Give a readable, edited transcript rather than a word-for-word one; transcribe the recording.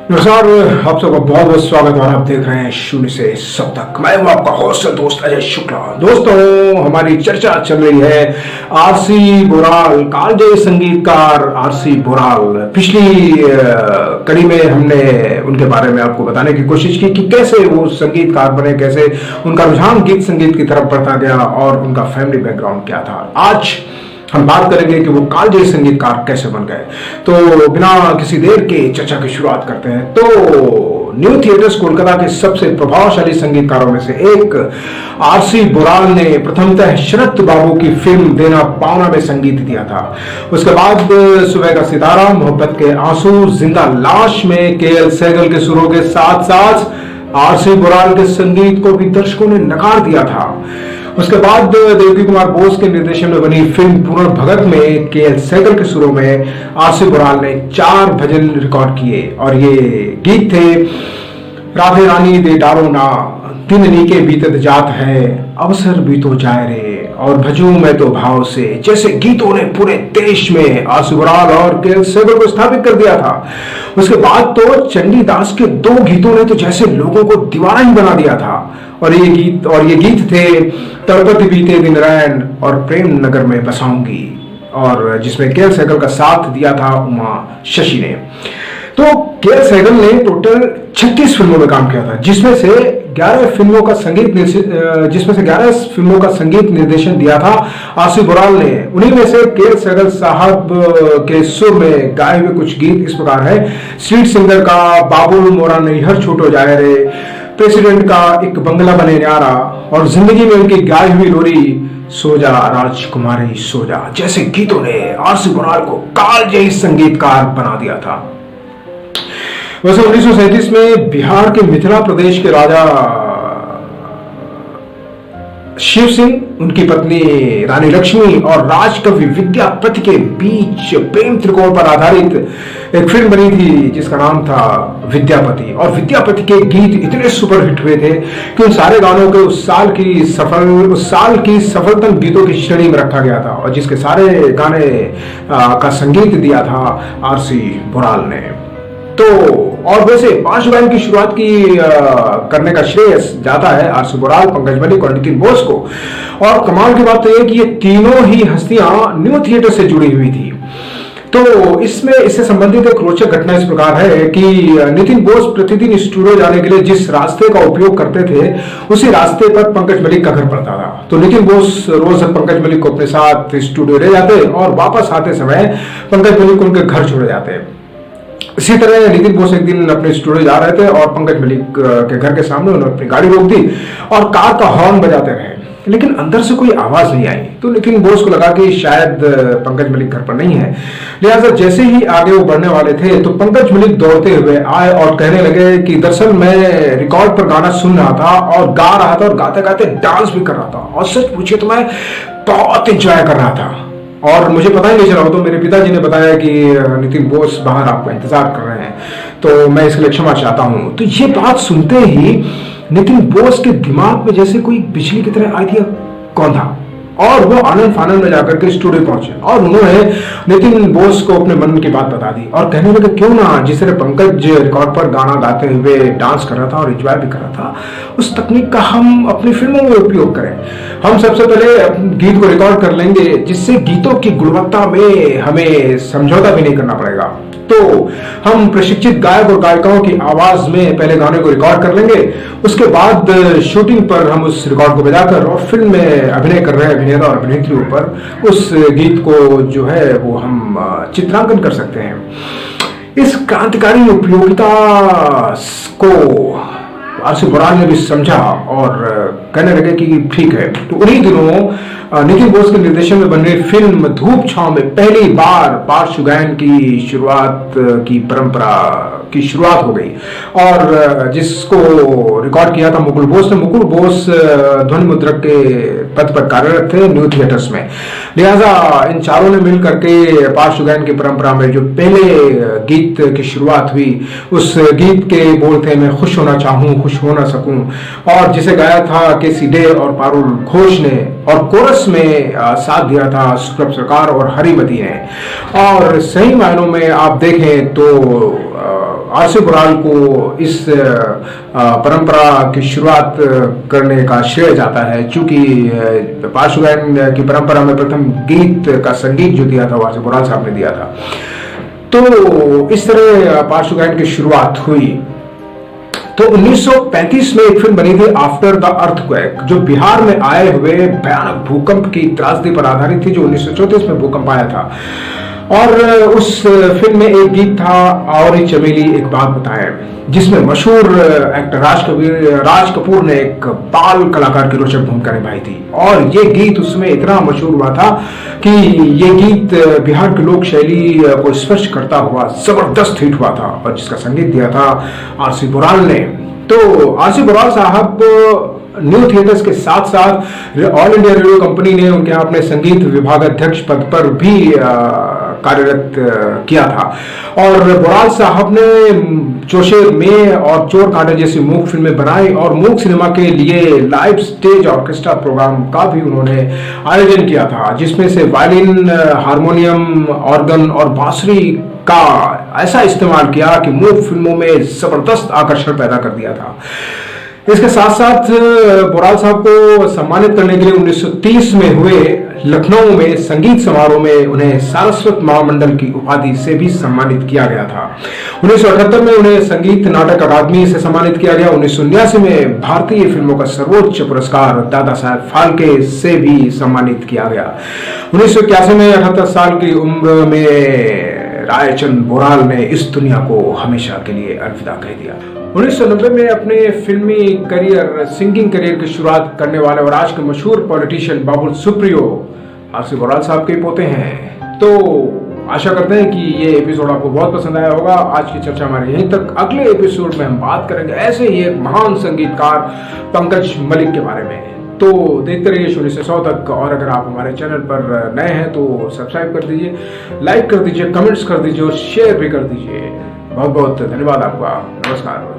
नमस्कार। आप सबका बहुत बहुत स्वागत है और आप देख रहे हैं शून्य से सब तक। मैं हूं आपका होस्ट दोस्त अजय शुक्ला। दोस्तों, हमारी चर्चा चल रही है आरसी बोराल, कालजयी संगीतकार आरसी बोराल। पिछली कड़ी में हमने उनके बारे में आपको बताने की कोशिश की कि कैसे वो संगीतकार बने, कैसे उनका रुझान गीत संगीत की तरफ बढ़ता गया और उनका फैमिली बैकग्राउंड क्या था। आज हम बात करेंगे कि वो कालजयी संगीतकार कैसे बन गए। तो बिना किसी देर के चर्चा की शुरुआत करते हैं। तो न्यू थिएटर्स कोलकाता के सबसे प्रभावशाली संगीतकारों में से एक आरसी बोराल ने प्रथमतः शरत बाबू की फिल्म देना पावना में संगीत दिया था। उसके बाद सुबह का सितारा, मोहब्बत के आंसू, जिंदा लाश में केएल सहगल के सुरों के साथ साथ आरसी बोराल के संगीत को भी दर्शकों ने नकार दिया था। उसके बाद देवकी कुमार बोस के निर्देशन में बनी फिल्म पूर्ण भगत में केएल सहगल के सुरों में आरसी बोराल ने 4 भजन रिकॉर्ड किए और ये गीत थे राधे रानी दे डारो ना, दिन नीके बीतत जात है, अवसर बीतो जाए रे और भजू मैं तो भाव से। जैसे गीतों ने पूरे देश में आरसी बोराल और केएल सहगल को स्थापित कर दिया था। उसके बाद तो चंडीदास के 2 गीतों ने तो जैसे लोगों को दीवाना ही बना दिया था। और ये गीत थे तड़पती बीते दिन रैन और प्रेम नगर में बसाऊंगी, और जिसमें केएल सहगल का साथ दिया था उमा शशि ने। तो केएल सहगल ने टोटल 36 फिल्मों में काम किया था, जिसमें से 11 फिल्मों का संगीत निर्देशन दिया था आरसी बोराल ने। उन्हीं में से केएल सहगल साहब के सुर में गाए हुए कुछ गीत इस प्रकार है। स्ट्रीट सिंगर का बाबुल मोरा नैहर छूटो जाए रे, प्रेसिडेंट का एक बंगला बने न्यारा, और जिंदगी में उनकी गाई हुई लोरी सो जा राजकुमारी सो जा जैसे गीतों ने आरसी बोराल को कालजयी संगीतकार बना दिया था। वैसे 1937 में बिहार के मिथिला प्रदेश के राजा शिव सिंह, उनकी पत्नी रानी लक्ष्मी और राजकवि विद्यापति के बीच प्रेम त्रिकोण पर आधारित एक फिल्म बनी थी जिसका नाम था विद्यापति। और विद्यापति के गीत इतने सुपरहिट हुए थे कि उन सारे गानों के उस साल की सफलतम गीतों की श्रेणी में रखा गया था, और जिसके सारे गाने का संगीत दिया था आरसी बोराल ने। तो और वैसे 5 बैंड की शुरुआत करने का श्रेय जाता है आरसी बोराल, पंकज मलिक और नितिन बोस को। और कमाल की बात तो यह कि ये तीनों ही हस्तियां न्यू थिएटर से जुड़ी हुई थी। तो इससे संबंधित एक रोचक घटना इस प्रकार है कि नितिन बोस प्रतिदिन स्टूडियो जाने के लिए जिस रास्ते का उपयोग करते थे, उसी रास्ते पर पंकज मलिक का घर पड़ता था। तो नितिन बोस रोज पंकज मलिक को अपने साथ स्टूडियो ले जाते और वापस आते समय पंकज मलिक को उनके घर छोड़े जाते। इसी तरह नितिन बोस एक दिन अपने स्टूडियो जा रहे थे और पंकज मलिक के घर के सामने उन्होंने अपनी गाड़ी रोक दी और कार का हॉर्न बजाते रहे, लेकिन अंदर से कोई आवाज नहीं आई। तो नितिन बोस को लगा कि शायद पंकज मलिक घर पर नहीं है। लिहाजा जैसे ही आगे वो बढ़ने वाले थे तो पंकज मलिक दौड़ते हुए आए और कहने लगे कि दरअसल मैं रिकॉर्ड पर गाना सुन रहा था और गा रहा था और गाते गाते डांस भी कर रहा था, और सच पूछे तो मैं बहुत इंजॉय कर रहा था और मुझे पता ही नहीं चला। तो मेरे पिताजी ने बताया कि नितिन बोस बाहर आपका इंतजार कर रहे हैं, तो मैं इसके लिए क्षमा चाहता हूं। तो ये बात सुनते ही नितिन बोस के दिमाग में जैसे कोई बिजली की तरह आई थी, कौन था, और वो आनंद फानंद में जाकर के स्टूडियो पहुंचे और उन्होंने नितिन बोस को अपने मन की बात बता दी और कहने लगे क्यों ना जिस तरह पंकज रिकॉर्ड पर गाना गाते हुए डांस कर रहा था और एंजॉय भी कर रहा था, उस तकनीक का हम अपनी फिल्मों में उपयोग करें। हम सबसे पहले गीत को रिकॉर्ड कर लेंगे जिससे गीतों की गुणवत्ता में हमें समझौता भी नहीं करना पड़ेगा। तो हम प्रशिक्षित गायक और गायिकाओं की आवाज में पहले गाने को रिकॉर्ड कर लेंगे, उसके बाद शूटिंग पर हम उस रिकॉर्ड को बजाकर और फिल्म में अभिनय कर रहे अभिनेता और अभिनेत्रियों पर उस गीत को जो है वो हम चित्रांकन कर सकते हैं। इस क्रांतिकारी उपयोगिता को आरसी बोराल ने भी समझा और कहने लगे कि ठीक है। तो उन्हीं दिनों नितिन बोस के निर्देशन में बन रही फिल्म धूप छांव में पहली बार पार्श्व गायन की शुरुआत की परंपरा की शुरुआत हो गई, और जिसको रिकॉर्ड किया था मुकुल बोस ने। मुकुल बोस ध्वनि मुद्रक के पद पर कार्यरत थे न्यू थिएटर्स में। लिहाजा इन चारों ने मिल करके पार्श्व गायन की परंपरा में जो पहले गीत की शुरुआत हुई, उस गीत के बोल थे मैं खुश होना चाहूं खुश हो ना सकूं, और जिसे गाया था केसी डे और पारुल घोष ने, और कोरस में साथ दिया था सुप्रभ सरकार और हरिमती ने। और सही मायनों में आप देखें तो आरसी बुराल को इस परंपरा की शुरुआत करने का श्रेय जाता है, क्योंकि पार्श्व गायन की परंपरा में प्रथम गीत का संगीत जो दिया था वो आरसी बुराल साहब ने दिया था। तो इस तरह पार्श्व गायन की शुरुआत हुई। तो 1935 में एक फिल्म बनी थी आफ्टर द अर्थक्वेक, जो बिहार में आए हुए भयानक भूकंप की त्रासदी पर आधारित थी, जो 1934 में भूकंप आया था। और उस फिल्म में एक गीत था और चमेली एक बात बताएं, जिसमें मशहूर एक्टर राज कपूर ने एक बाल कलाकार की रोचक भूमिका निभाई थी। और ये गीत उसमें इतना मशहूर हुआ था कि ये गीत बिहार की लोक शैली को स्पर्श करता हुआ जबरदस्त हिट हुआ था, और जिसका संगीत दिया था आरसी बुराल ने। तो आरसी बुराल साहब न्यू थिएटर्स के साथ साथ ऑल इंडिया रेडियो कंपनी ने उनके यहाँ अपने संगीत विभाग अध्यक्ष पद पर भी कार्यरत किया था। और बुराल साहब ने चोशे में और चोर कांटे जैसी मूक फिल्में बनाई, और मूक सिनेमा के लिए लाइव स्टेज ऑर्केस्ट्रा प्रोग्राम का भी उन्होंने आयोजन किया था, जिसमें से वायलिन, हारमोनियम, ऑर्गन और बांसुरी का ऐसा इस्तेमाल किया कि मूक फिल्मों में जबरदस्त आकर्षण पैदा कर दिया था। इसके साथ साथ बुराल साहब को सम्मानित करने के लिए 1930 में हुए लखनऊ में संगीत समारोह में उन्हें सारस्वत महामंडल की उपाधि से भी सम्मानित किया गया था। 1978 में उन्हें संगीत नाटक अकादमी से सम्मानित किया गया। 1979 में भारतीय फिल्मों का सर्वोच्च पुरस्कार दादा साहब फाल्के से भी सम्मानित किया गया। 1981 में 78 साल की उम्र में रायचंद बुराल ने इस दुनिया को हमेशा के लिए अलविदा कह दिया। 1990 में अपने फिल्मी करियर, सिंगिंग करियर की शुरुआत करने वाले और आज के मशहूर पॉलिटिशियन बाबुल सुप्रियो आरसी बुराल साहब के पोते हैं। तो आशा करते हैं कि ये एपिसोड आपको बहुत पसंद आया होगा। आज की चर्चा हमारे यहीं तक। अगले एपिसोड में हम बात करेंगे ऐसे ही एक महान संगीतकार पंकज मलिक के बारे में। तो देखते रहिए शून्य से 100 तक। और अगर आप हमारे चैनल पर नए हैं तो सब्सक्राइब कर दीजिए, लाइक कर दीजिए, कमेंट्स कर दीजिए और शेयर भी कर दीजिए। बहुत बहुत धन्यवाद आपका। नमस्कार।